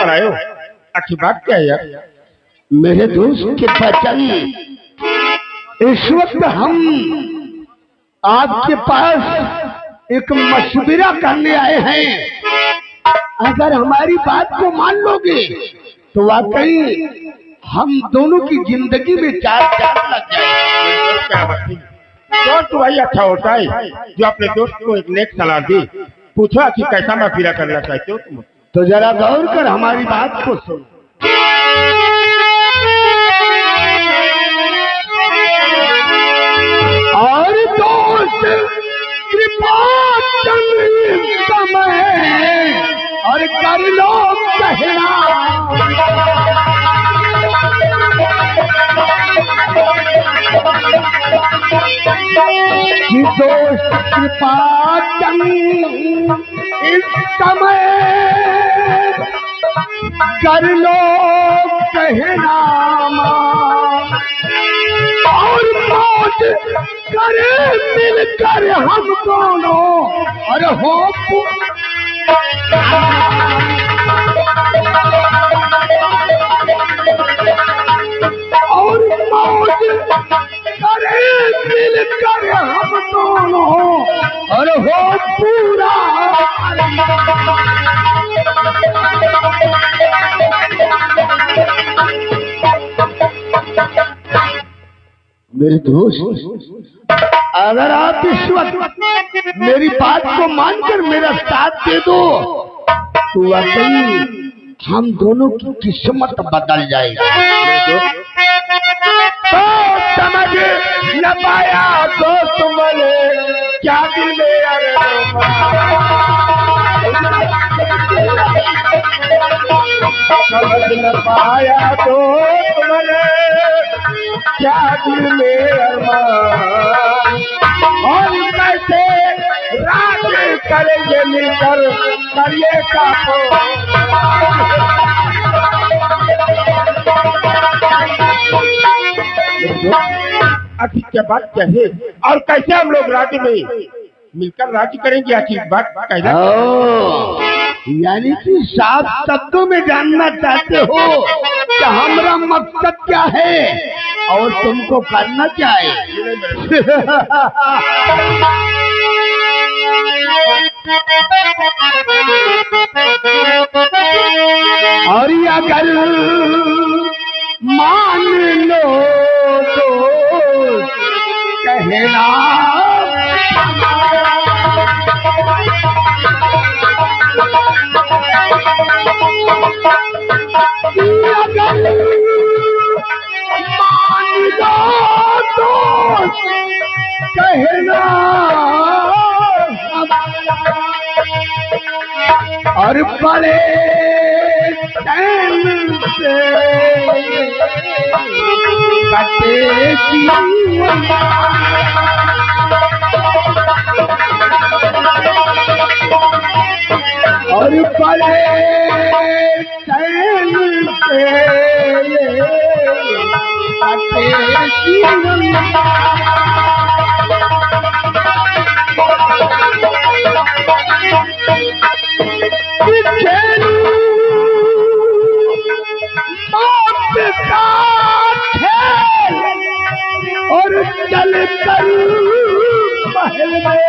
कर आए हो? अच्छी बात क्या है यार? मेरे दोस्त के बचन, इस वक्त हम आपके पास एक मशवरा करने आए हैं। अगर हमारी बात को मान लोगे तो वाकई हम दोनों की जिंदगी में चार चांद लग जाएंगे। दोस्त वही अच्छा होता है जो अपने दोस्त को एक नेक सलाह दी। पूछो कि कैसा मशवरा करना चाहते हो तुम? तो जरा गौर कर हमारी बात को सुनो। और दोस्त कृपा समय और कर लो कहना, कि दोस्त कृपा इस समय कर लो कहना, और मौज करे मिलकर हम दोनों और हो और मौज करे मिलकर हम दोनों और हो पूरा। मेरे दोस्त, अगर आप इस वक्त मेरी बात को मानकर मेरा साथ दे दो तो वाकई हम दोनों की किस्मत बदल जाएगी। तो समझ न पाया दोस्त मैंने क्या दिल में अरमान, समझ न पाया दोस्त मैंने क्या दिल में अरमान, और कैसे राज करेंगे मिलकर करिए का आखिर क्या बात क्या है और कैसे हम लोग राज्य में मिलकर राज्य करेंगे? आखिर बात कहना। यानी कि साफ शब्दों में जानना चाहते हो कि हमारा मकसद क्या है और तुमको करना क्या है? और अगर मान लो तो कहना, अगर मान लो तो कहना, और बड़े चैन से कटेगी और बड़े चैन से कटेगी और चल कर महल में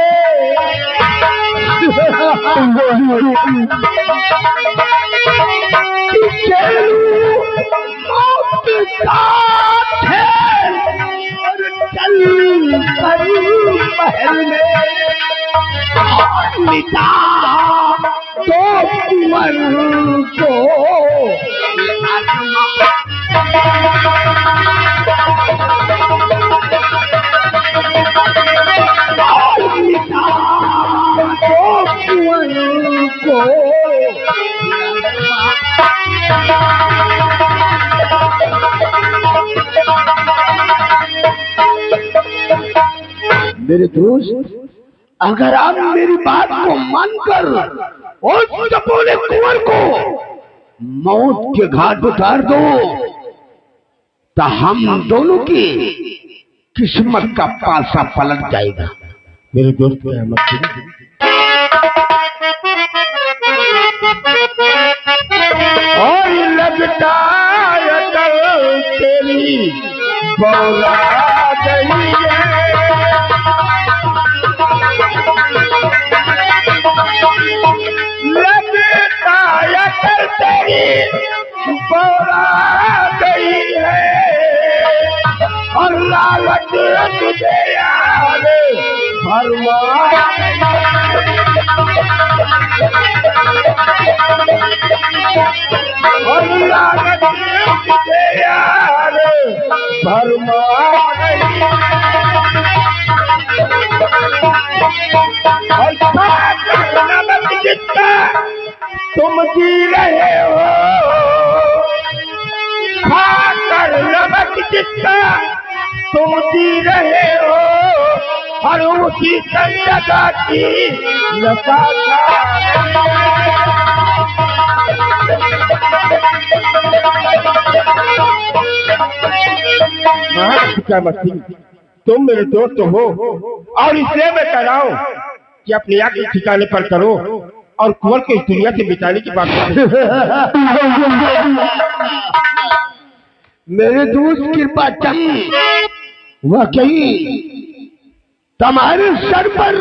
मौत साथ है और चल कर महल में मिटा तो कुंवर को मेरे दोस्त, अगर आप मेरी बात को मानकर उस सपोले कुंवर को मौत के घाट उतार दो तो हम दोनों की किस्मत का पासा पलट जाएगा। मेरे दोस्त क्या मत बौला गई है। लगता है कर तेरी बौला गई है और लालच तुझे यार भरमा और लालच तुझे यार भरमा और नमक जितना तुम जी रहे हो खाकर नमक जितना तुम जी रहे हो और उसी संजगा की नशा तुम मेरे दोस्त हो और इसलिए मैं कह रहा हूँ कि अपनी आँख के ठिकाने पर करो और कुंवर को इस दुनिया से बिताने की बात मेरे दोस्त कृपा चंद वाकई तुम्हारे सर पर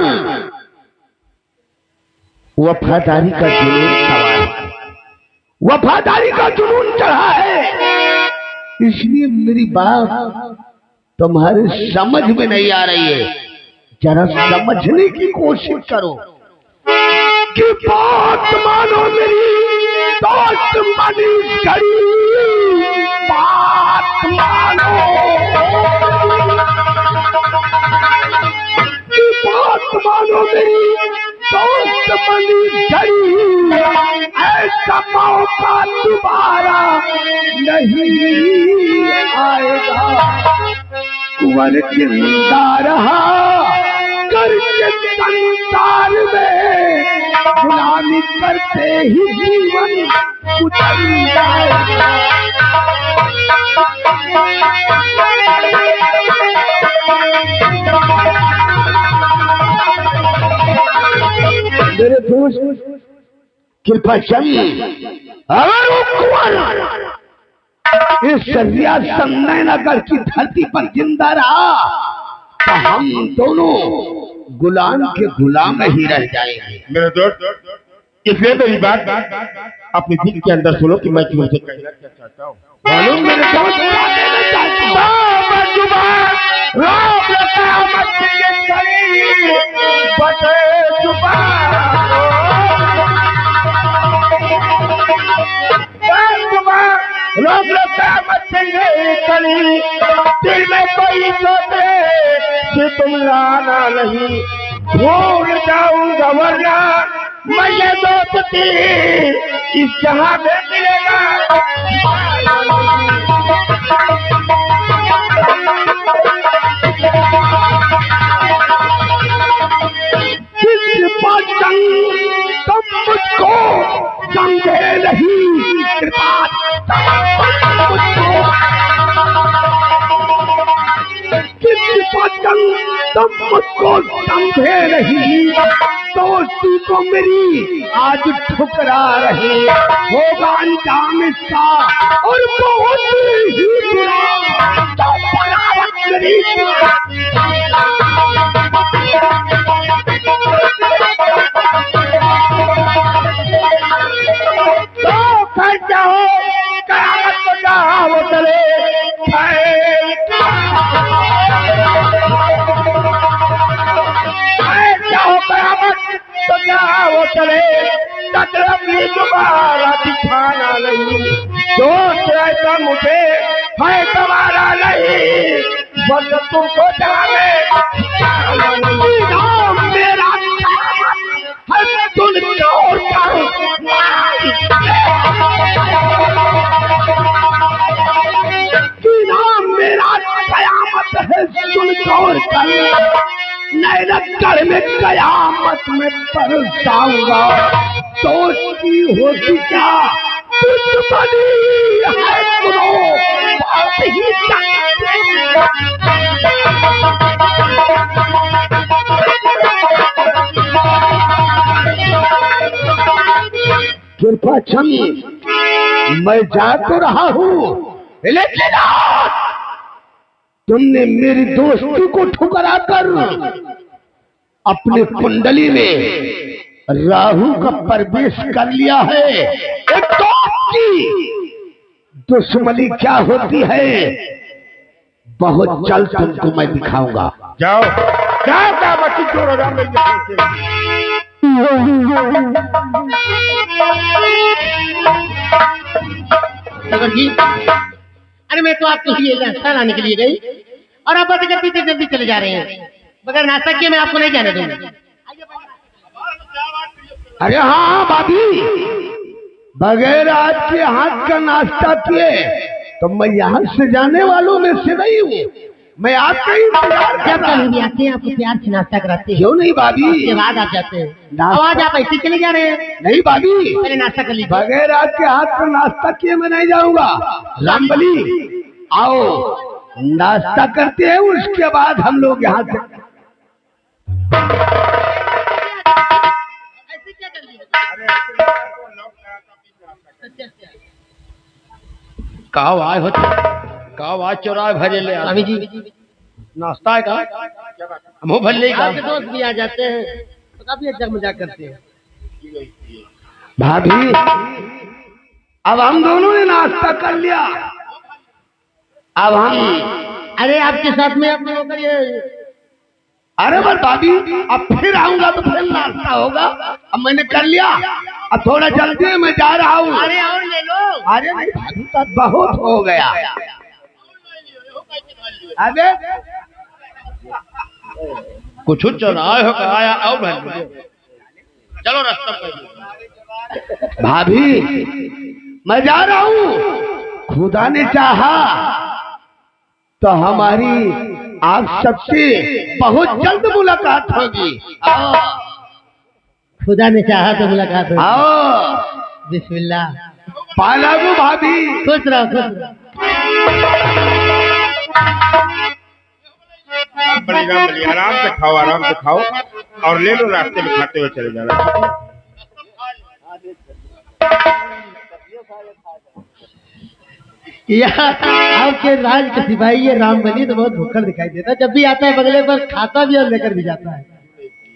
वफादारी का जुनून सवार है, वफादारी का जुनून चढ़ा है। इसलिए मेरी बात तुम्हारे समझ में नहीं आ रही है, जरा समझने की कोशिश करो कि बात मानो मेरी दोस्त मनीष घड़ी, बात मानो कि बात मानो मेरी दोस्त मनीष घड़ी, ऐसा मौका दोबारा नहीं आएगा। कुंवर जिंदा रहा करके संसार में गुलामी करते ही जीवन गुजर जाएगा। मेरे दोस्त कृपा चंद, अगर वो कुंवर इस सरिया संगय नगर की धरती पर जिंदा रहा तो हम दोनों गुलाम के गुलाम ही रह जाएंगे। मेरे दोस्त इसलिए मेरी बात अपने दिल के अंदर सुनो कि मैं तुमसे कहना क्या चाहता हूँ। मालूम मेरे दोस्त क्या कहना चाहता दिल में कोई सोचे कि तुम लाना नहीं, भूल जाऊंगा वरना मैं ये दोस्ती इस जहां में मिलेगा। तुम मुझको समझे नहीं, कृपा तुम मुझको समझे नहीं, दोस्ती को मेरी आज ठुकरा रहे, होगा अंजाम इसका और बहुत ही बुरा। तो बराबर मेरी तो कर जाओ कयामत को जाओ चले जाओ कयामत तो जाओ चले तकरबी दोबारा दिखाना नहीं, दोस्त ऐसा मुझे है तुम्हारा नहीं, बस तुमको जाने मेरा हर सुन चोर मेरा कयामत है, सुन चोर नैनगढ़ में कयामत में परसाऊंगा। दोस्ती होती क्या दुश्मनी है, सुनो बहुत ही कृपा चंद, मैं जा तो रहा हूँ लेकिन तुमने मेरी दोस्ती को ठुकरा कर अपने कुंडली में राहु का प्रवेश कर लिया है। एक दोस्त की दुश्मनी क्या होती है बहुत जल्द तुमको मैं दिखाऊंगा। जाओ जाओ क्या बच्ची चोर हो जाओ मेरी जी। अरे मैं तो आपको ये नाश्ता लाने के लिए गई और आप बस पीछे जल्दी चले जा रहे हैं बगैर नाश्ता किए। मैं आपको नहीं जाने दूंगा। अरे हाँ भाभी, बगैर आज के हाथ का नाश्ता किए तो मैं यहाँ से जाने वालों में से नहीं हूँ। मैं आपका इंतजार कर रहा हूँ। आते हैं आपको प्यार से नाश्ता कराते हैं। क्यों नहीं भाभी? उसके बाद आप जाते हैं। आज आप ऐसे चले जा रहे हैं। नहीं भाभी, पहले नाश्ता कर लीजिए। बगैर आज के हाथ का नाश्ता किए मैं नहीं जाऊंगा। रामबली आओ नाश्ता करते हैं, उसके बाद हम लोग यहाँ से। कहा चौराहे भरे ले स्वामी जी नाश्ता है का मुँह भर ले आपके दोस्त भी आ जाते हैं तो काफी अच्छा मजाक करते हैं। भाभी अब हम दोनों ने नाश्ता कर लिया। अब हम अरे आपके साथ में आप लोगों का ये अरे बस भाभी अब फिर आऊंगा तो फिर नाश्ता होगा। अब मैंने कर लिया, अब थोड़ा जल्दी है, मैं जा रहा हूँ। अरे और ले लो। अरे नहीं भाभी तो बहुत हो गया। अबे कुछ चौराहे हो आया और चलो रास्ता पर। भाभी मैं जा रहा हूँ। खुदा ने चाहा तो हमारी आप सबसे बहुत जल्द मुलाकात होगी। खुदा ने चाहा तो मुलाकात होगी। आओ बिस्मिल्लाह। पाला दो भाभी। खुश रहो खुश रहो। बड़ी राम बली आराम से खाओ और ले लो, रास्ते में खाते हुए चले जाना। आपके राज के सिपाही ये रामबली तो बहुत भूखड़ दिखाई देता है। जब भी आता है बगले पर खाता भी और लेकर भी जाता है।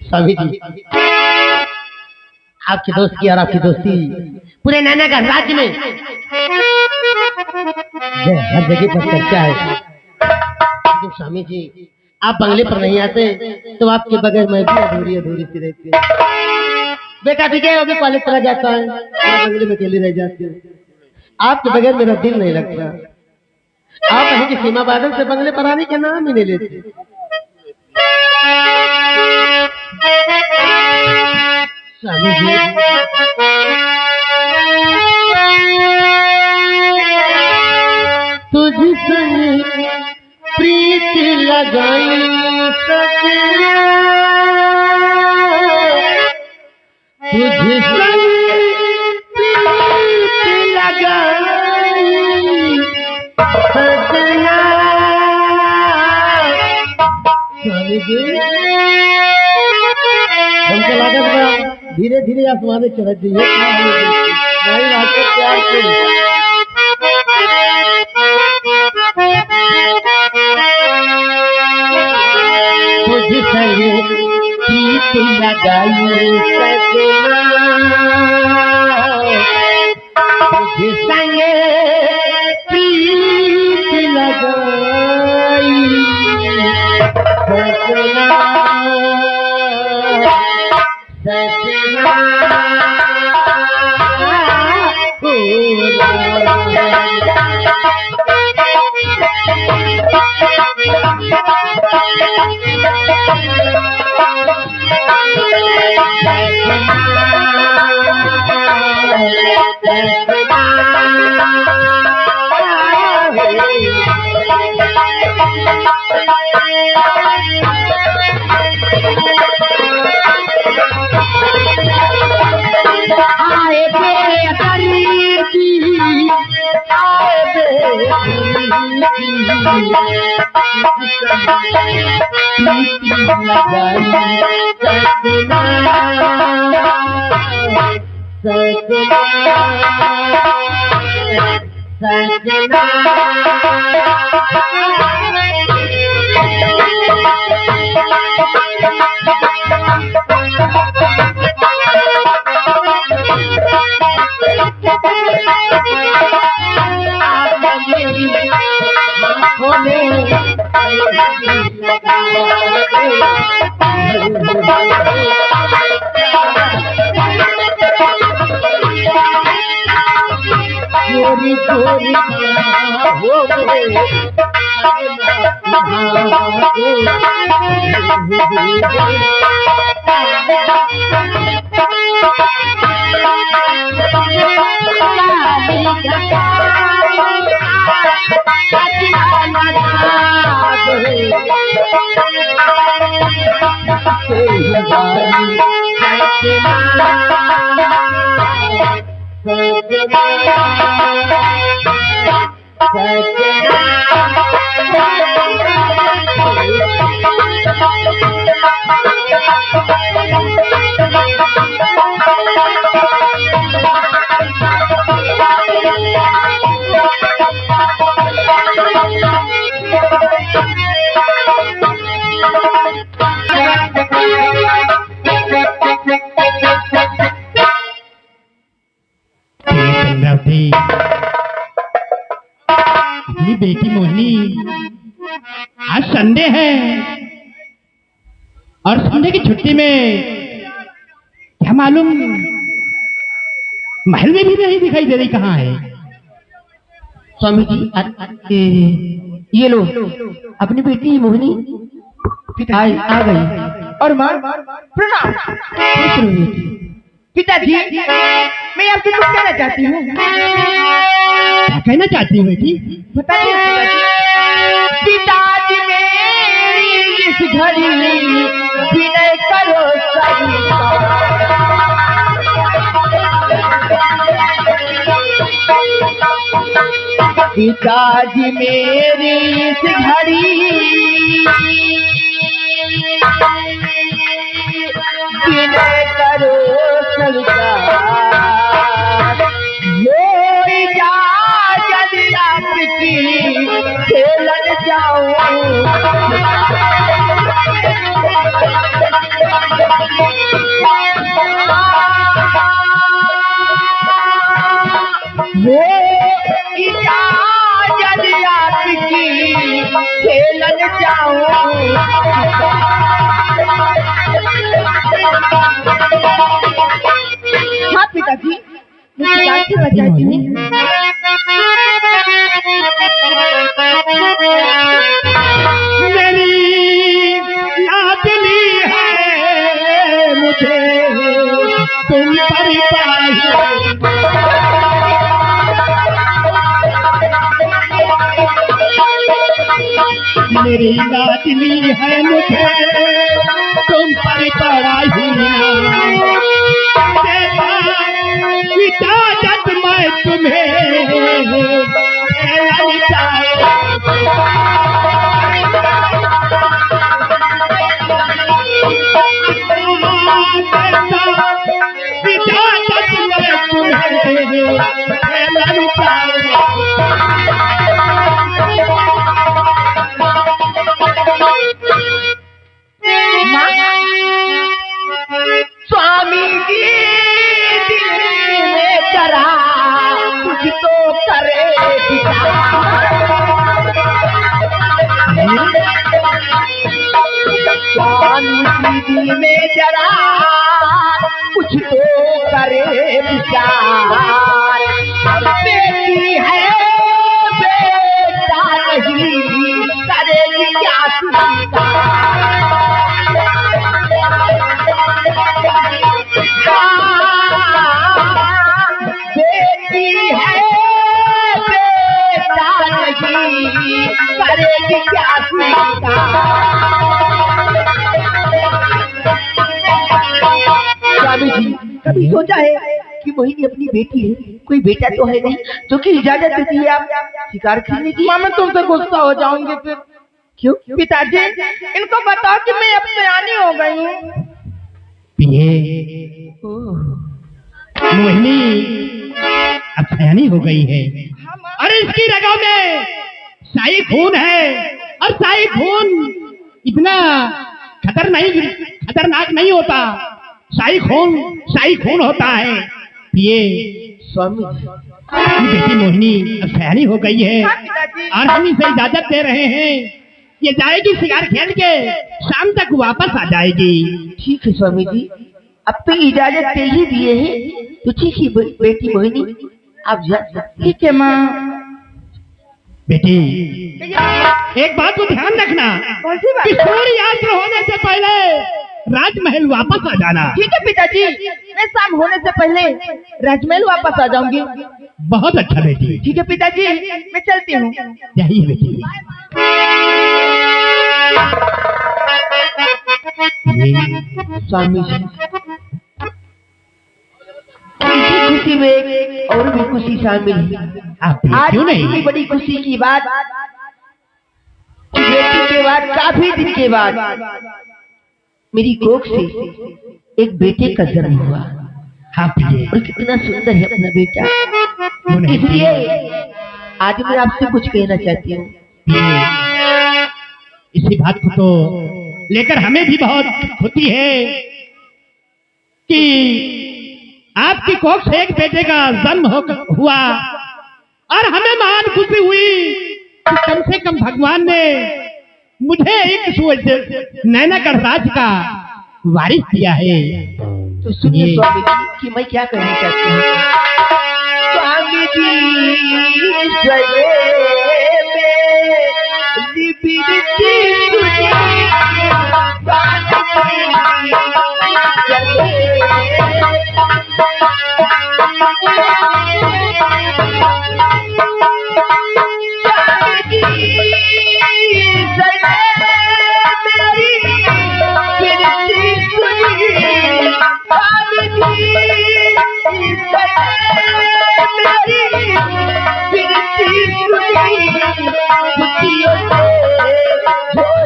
स्वामी जी आपके दोस्त की और आपकी दोस्ती पूरे नैना का राज्य में हर जगह पर चर्चा है। लेकिन स्वामी जी आप बंगले पर नहीं आते तो आपके बगैर मैं भी अधूरी अधूरी सी रहती है। बेटा ठीक है अभी कॉलेज चला जाता है, मैं बंगले में अकेली रह जाती हूँ। आपके बगैर मेरा दिल नहीं लगता। आप कहीं की सीमा बादल से बंगले पर आने के नाम ही नहीं लेते। स्वामी जी तुझसे प्रीत लगाई सजना, तुझसे प्रीत लगाई सजना। स्वामी जी हमको लागत बा धीरे धीरे आसमाने चढ़ जाइए। प्यार से तुझ संग प्रीत लगाई सजना, तुझ संग प्रीत लगाई सजना, सजना आए बेअदरी की, आए बेअदरी लगाई सजना, सजना सजना चोरी चोरी हो गए अपनी बेटी मोहिनी, आज संडे है और संडे की छुट्टी में क्या मालूम महल में भी नहीं दिखाई दे रही, कहाँ है? स्वामी जी ये लो अपनी बेटी मोहिनी आ गई। और मां प्रणाम। पिताजी मैं आपसे कुछ कहना चाहती हूँ। क्या कहना चाहती हूँ बेटी? बताइए पिताजी मेरी इस घड़ी विनय करो पिताजी मेरी इस घड़ी विनय करो खेलन जाऊं वो इजाजत आपकी खेलन जाऊं। हाँ पिताजी मैं बचाती हूँ। मेरी लाडली है मुझे तुम पर मेरी लाडली है मुझे तुम पर पढ़ाई इजाजत मैं तुम्हें स्वामी जी दिल में करा कुछ तो करे स्वामी जी दिल में जरा कुछ तो करे विचार। बेटी है बेटा नहीं करेगी क्या बेटी है बेटा नहीं करेगी क्या स्वामी जी कभी सोचा है कि मोहिनी अपनी बेटी है, कोई बेटा तो है नहीं जो कि इजाजत देती है आप शिकार खेलने की? मैं तुमसे गुस्सा हो जाऊंगी फिर। क्यों? पिताजी इनको बताओ कि मैं अब सयानी हो गई हूँ। मोहिनी अब सयानी हो गई है और इसकी रगों में शाही खून है और शाही खून इतना खतरनाक नहीं होता। शाही खून होता है। ये स्वामी बेटी मोहिनी अब सयानी हो गई है हाँ पिताजी। और हम इसे इजाजत दे रहे हैं। ये जाएगी शिकार खेल के, शाम तक वापस आ जाएगी। ठीक है स्वामी जी, अब तो इजाजत दे ही दिए हैं तो ठीक ही बेटी मोहिनी आप जा सकती। ठीक है माँ। बेटी एक बात को ध्यान रखना कौन सी कि बात? सूर्यास्त होने से पहले राजमहल वापस आ जाना। ठीक है पिताजी, मैं शाम होने से पहले राजमहल वापस आ जाऊंगी। बहुत अच्छा बेटी। ठीक है पिताजी, मैं चलती हूँ। यही बेटी। स्वामी जी इसी खुशी में और भी खुशी शामिल है। आप आज क्यों नहीं? इतनी बड़ी खुशी की बात कि बेटी के बाद काफी दिन के बाद मेरी कोख से एक बेटे का जन्म हुआ हाँ प्रिय, और कितना सुंदर है अपना बेटा। क्यों नहीं? इसलिए आज मैं आपसे कुछ कहना चाहती हूँ। प्रिय, इसी बात को तो लेकर हमें भी बहुत खुशी है कि आपकी कोख से एक बेटे का जन्म हुआ और हमें महान खुशी हुई कि कम से कम भगवान ने मुझे एक नैनागढ़ राज का वारिस दिया है। तो सुनिए स्वामी जी कि मैं क्या कहना चाहती हूँ। स्वामी जी सजे मेरी बिरती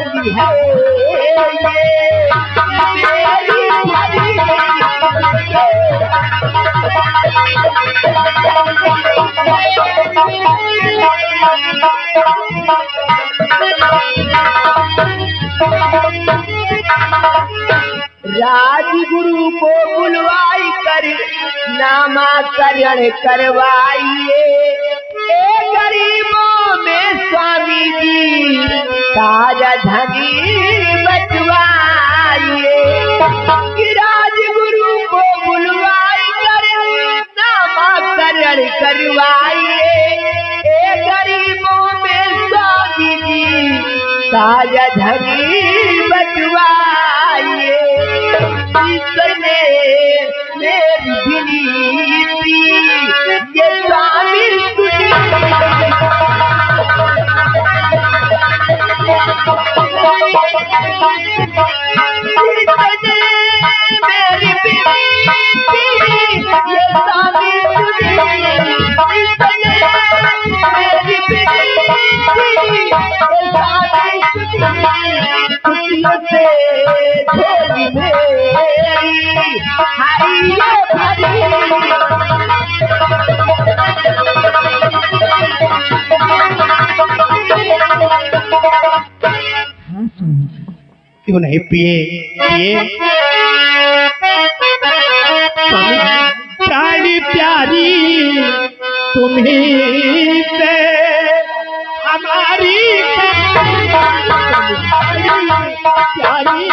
सुनिए, राजगुरु को बुलवाई कर नामाकरण करवाइए, गरीबों में स्वामी जी ताजा धनी बचवाइए। कि राजगुरु को बुलवाई कर नामाकरण करवाइए, गरीबों में स्वामी जी ताजा धनी बचवाइए। इसने मेरी विनीति ये स्वामी मेरी विनीति ये स्वामी मेरी विनीति ये स्वामी खुशियों से झोली मेरी हाइयो क्यों नहीं पिए? प्राणी प्यारी तुम्हीं से हमारी प्यारी।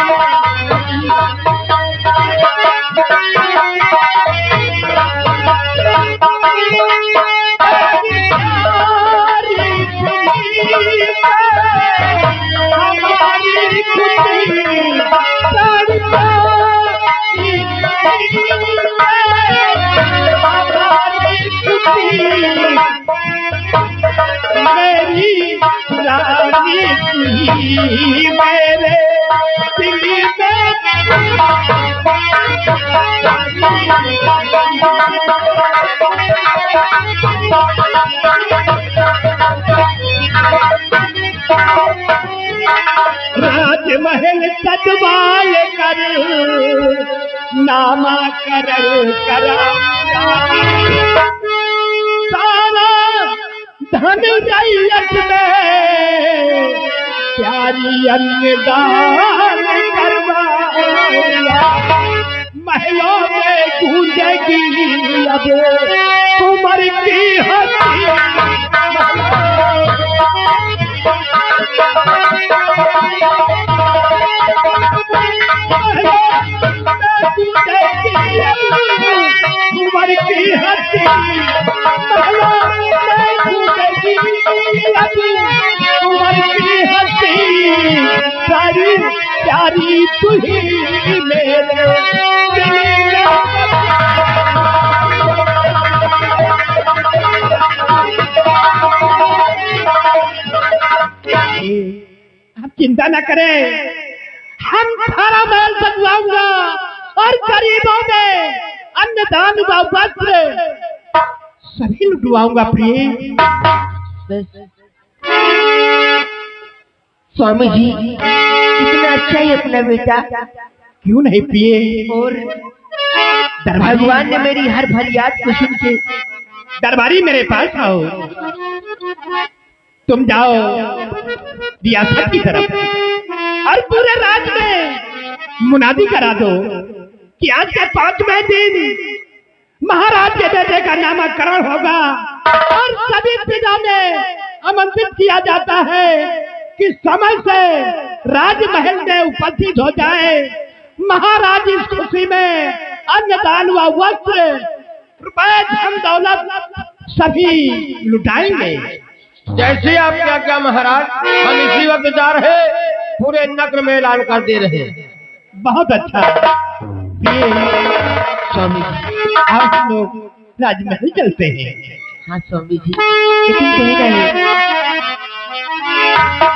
मेरी रानी तुही मेरे दिल में राजमहल सजवाल कर नामाकरण करा, सारा धन रैयत में प्यारी अन्नदान करवाया। महलों में गूंजेगी अब उमर की हंसी। उमर की हंसी महलों में गूंजेगी अब उमर की हंसी। प्यारी प्यारी तू ही मेरे दिल आप चिंता न करें, हम सारा महल सजवाऊंगा और गरीबों में अन्नदान व वस्त्र सभी लुटवाऊंगा प्रिय। स्वामी जी कितना अच्छा ही अपना बेटा, क्यों नहीं प्रिय? और दरबारी भगवान ने मेरी हर फरियाद को सुन के दरबारी मेरे पास आओ, तुम जाओ रियासत की तरफ और पूरे राज्य में मुनादी करा दो कि आज के 5वें दिन महाराज के बेटे का नामकरण होगा और सभी प्रजा में आमंत्रित किया जाता है कि समय से राजमहल में उपस्थित हो जाए। महाराज इस खुशी में अन्नदान व वस्त्र रुपए धन दौलत सभी लुटाएंगे। जैसे आपकी आज्ञा महाराज, हम इसी वक्त जा रहे, पूरे नगर में ऐलान कर दे रहे। बहुत अच्छा। ये स्वामी जी, आप लोग राजमहल चलते हैं। हाँ स्वामी जी, लेकिन कह रहे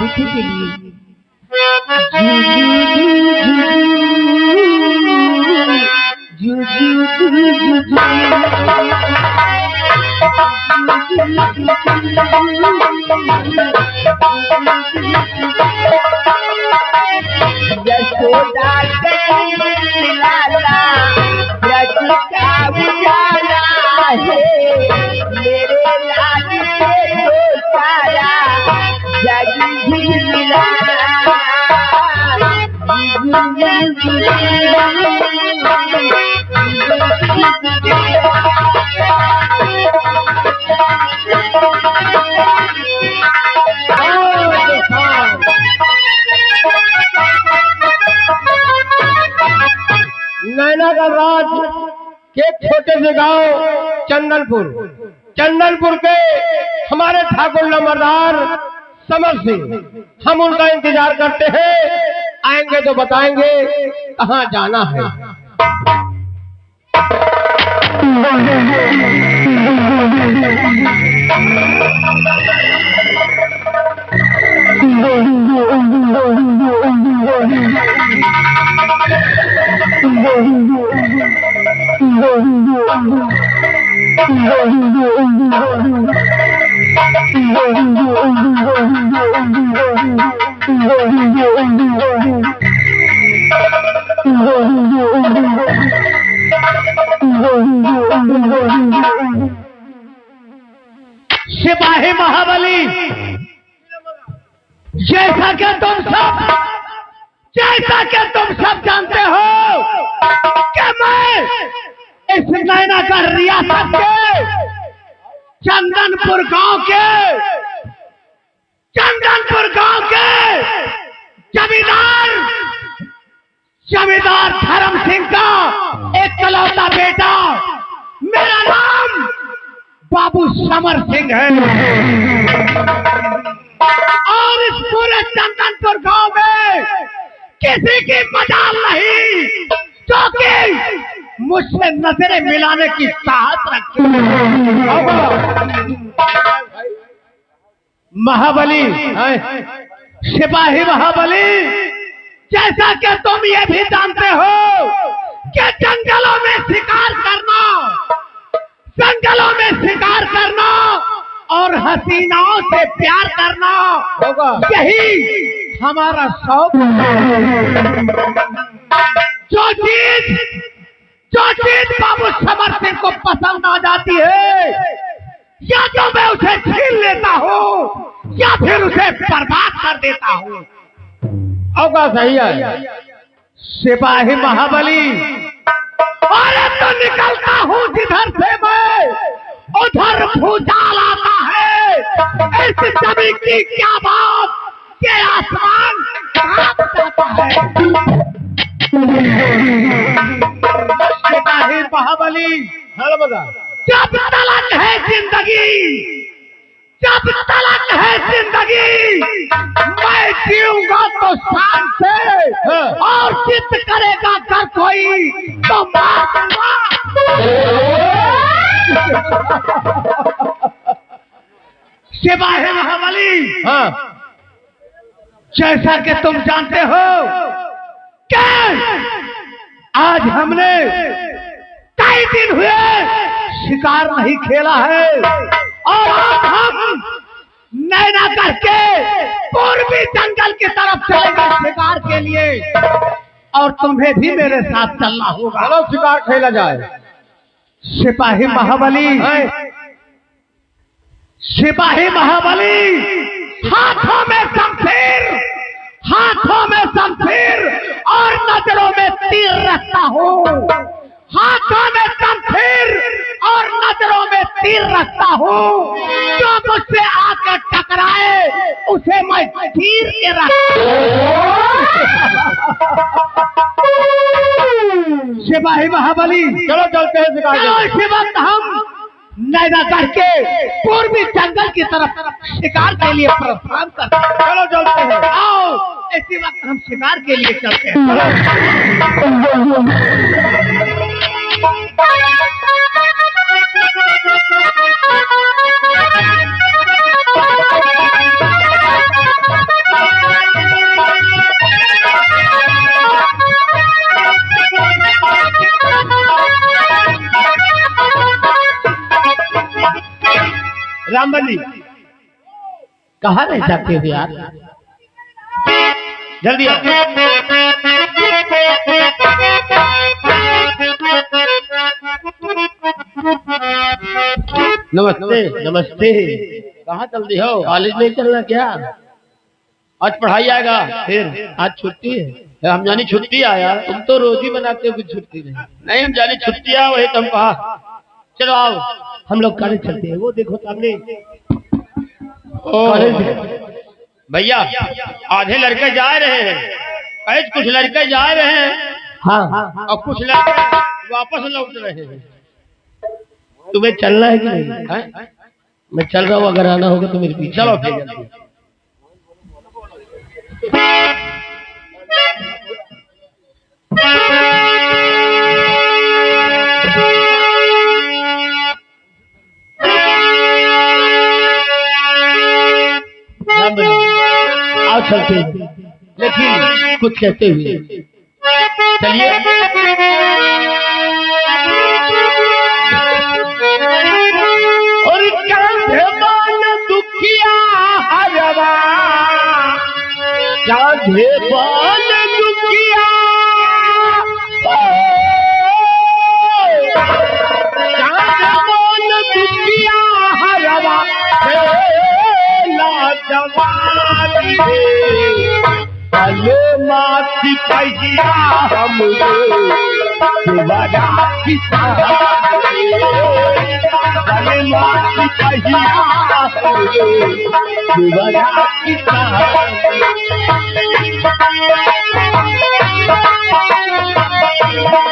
बेटे के लिए यशोदा के लाला ब्रज का उजाला है, मेरे लाल से तो सारा जग झिलमिला। नैनागढ़ राज के छोटे से गांव चंदनपुर के हमारे ठाकुर नंबरदार समर सिंह, हम उनका इंतजार करते हैं। आएंगे तो बताएंगे कहाँ जाना है। सिपाही महाबली, जैसा कि तुम सब जानते हो कि मैं इस नैनागढ़ रियासत के चंदनपुर गांव के जमींदार धर्म सिंह का एकलौता बेटा, मेरा नाम बाबू समर सिंह है। और इस पूरे चंदनपुर गांव में किसी की मजाल नहीं जो कि मुझसे नजरें मिलाने की साहस रखे। महाबली, सिपाही महाबली, जैसा कि तुम ये भी जानते हो कि जंगलों में शिकार करना और हसीनाओं से प्यार करना यही हमारा शौक है। जो चीज बाबू समर सिंह को पसंद आ जाती है, या तो मैं उसे छीन लेता हूँ या फिर उसे बर्बाद कर देता हूँ। होगा सही है। सिपाही महाबली, अरे तो निकलता हूँ जिधर से मैं उधर भूचाल आता है। इस जमीन की क्या बात के आसमान कांप जाता है। सिपाही महाबली हलमदा जब तलक है जिंदगी, जब तलक है जिंदगी, मैं जीऊंगा तो शान से, और जिद करेगा कर कोई तो मार दूंगा। सिपाही महाबली, हाँ जैसा कि तुम जानते हो कि आज हमने कई दिन हुए शिकार नहीं खेला है, और आज हम नैना करके पूर्वी जंगल की तरफ चलेंगे शिकार के लिए, और तुम्हें भी मेरे साथ चलना होगा। चलो शिकार खेला जाए। सिपाही महाबली, सिपाही महाबली, हाथों में शमशीर, हाथों में शमशीर और नजरों में तीर रखता हूँ। हाथों में शमशीर और नजरों में तीर रखता हूँ। जो मुझसे आकर टकराए उसे मैं चीर के रखता हूँ। सिपाही महाबली, चलो चलते हैं शिकार चलो खेलने। इसी वक्त हम नैना करके पूर्वी जंगल की तरफ शिकार के लिए प्रस्थान करते हैं। चलो चलते हैं। आओ इसी वक्त हम शिकार के लिए चलते हैं। रामबली कहाँ रह जाते हो यार? जल्दी आओ। नमस्ते। नमस्ते। कहाँ चल रही हो? कॉलेज नहीं चलना क्या? आज पढ़ाई आएगा फिर? आज छुट्टी है। हम जानी छुट्टी आया। तुम तो रोज ही बनाते हो, कुछ छुट्टी नहीं। नहीं हम जानी छुट्टी आया, वही तुम कहा। चलो आओ। हम लोग कॉलेज चलते हैं। वो देखो सामने कॉलेज भैया आधे लड़के जा रहे हैं, आज कुछ लड़के जा रहे हैं हाँ, और कुछ लड़के वापस लौट रहे हैं। तुम्हें चलना है कि नहीं? हैं? मैं चल रहा हूँ, अगर आना होगा तो मेरे पीछे। चलो फिर जल्दी। आओ चलते हैं, लेकिन कुछ कहते हुए। चलिए। और कांधे बाल दुखिया हरवा, कांधे बाल दुखिया, कांधे बाल दुखिया हरवा, जवानी भले माती पहिया हमरे देवरा किसान, भले माती पहिया हमरे देवरा किसान।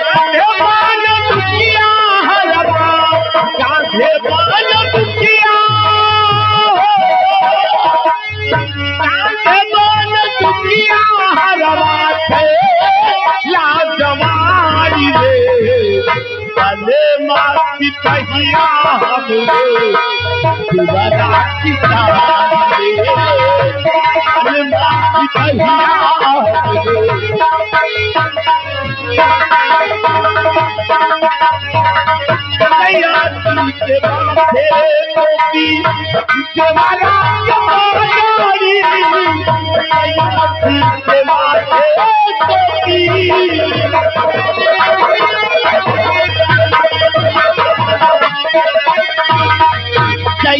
कांधे बाल दुखिया हरवा, कांधे बाल दुखिया, दुनिया हरवा थे लाजवानी रे, भले माती पहिया हमरे देवरा किसान रे, भले माती पहिया हमरे। के माथे टोपी जवाना जवानी, के माथे टोपी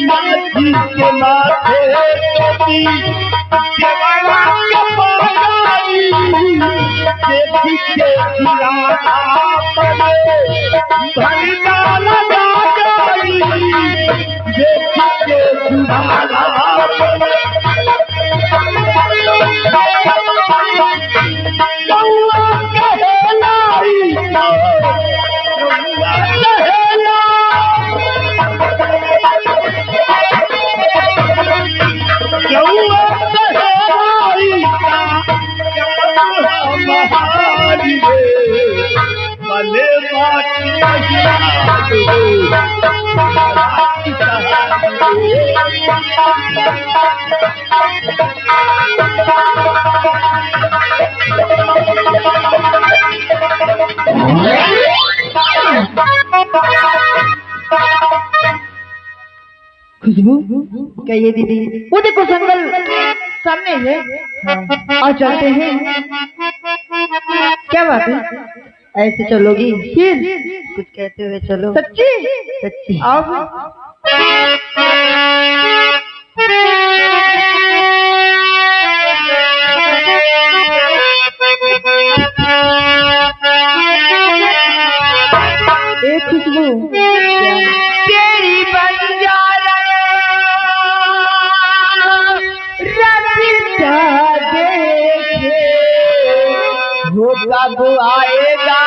मैया जी के माथे टोपी देवरा के पाई देखी के खिलाना पड़े भरना लगा गई देखी के खिलाना पड़े गौआ कहलाई गौआ कहलाई महारी भले खुशबू कहिए दीदी, वो देखो संगल सामने है। और चलते हैं। क्या बात है, ऐसे चलोगी? फिर कुछ कहते हुए चलो। सच्ची सच्ची आओ। एक खुशबू तेरी बंजारा रखता देखे वो कब आएगा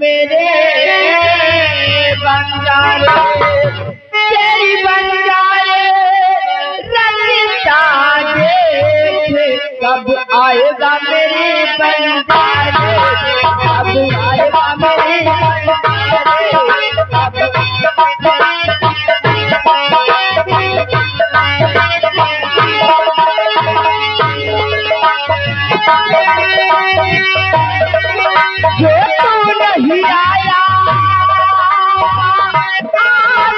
मेरे बंजारे तेरी बंजारे रखता देखे कब आएगा मेरे बंजारे कब आएगा मेरे बंजारे जो तू नहीं आया आ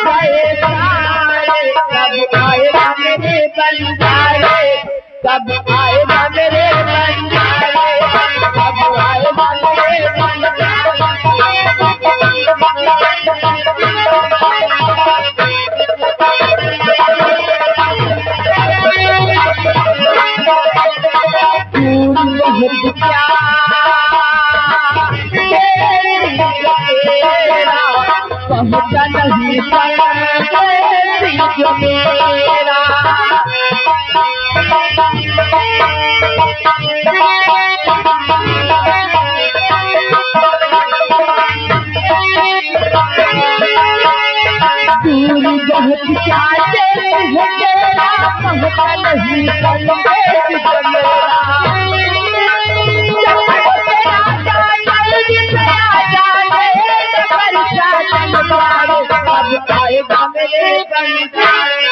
गए सारे कब आएगा मेरे बंजारे कब आएगा मेरे बंजारे कब आएगा मेरे बंजारे बहुत पहुँचा नहीं जो मेरा दूर बहुत चाहते हैं तेरा पहुँचा नहीं जो मेरा आएगा मेरे बंजारे